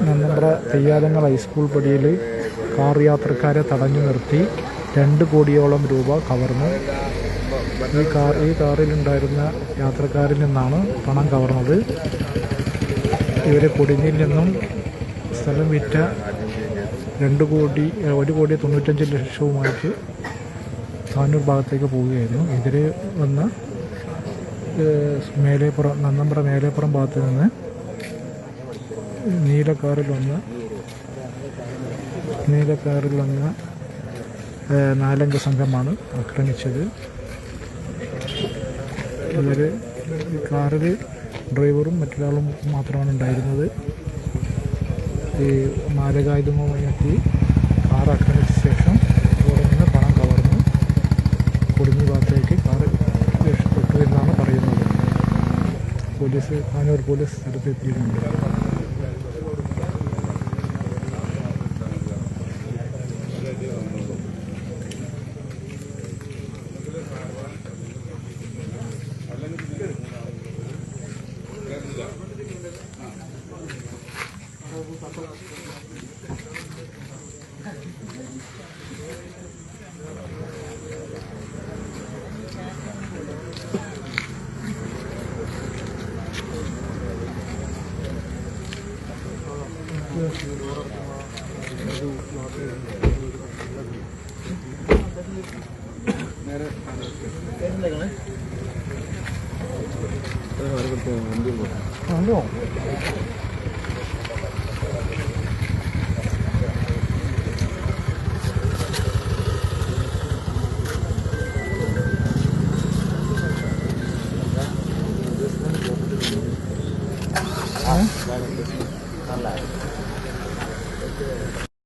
Nannambra തെയ്യാലങ്ങൽ high school പടിയിൽ car യാത്രക്കാരെ തടഞ്ഞു നിർത്തി 2 കോടിയോളം രൂപ കവർന്നു. ഈ കാറിലുണ്ടായിരുന്ന യാത്രക്കാരിൽ നിന്നാണ് പണം കവർന്നത്. ഇവരെ കൊടിഞ്ഞിൽ നിന്നും സ്ഥലം വിറ്റ 1,95,00,000 താനൂർ ഭാഗത്തേക്ക് പോവുകയായിരുന്നു. എതിരെ വന്ന നന്നമ്പ്ര മേലേപ്പുറം ഭാഗത്ത് നിന്ന് നീലക്കാറിൽ വന്ന 4-അംഗ സംഘമാണ് ആക്രമിച്ചത്. ഇവർ കാറിൽ ഡ്രൈവറും മറ്റൊരാളും മാത്രമാണ് ഉണ്ടായിരുന്നത്. ഈ മാരകായുധങ്ങളുമായി എത്തി കാർ ആക്രമിച്ച ശേഷം ഇവിടെ നിന്ന് പണം കവർന്ന് കൊടിഞ്ഞി ഭാഗത്തേക്ക് കാർ രക്ഷപ്പെട്ടു എന്നാണ് പറയുന്നത്. താനൂർ പോലീസ് സ്ഥലത്തെത്തിയിട്ടുണ്ട്.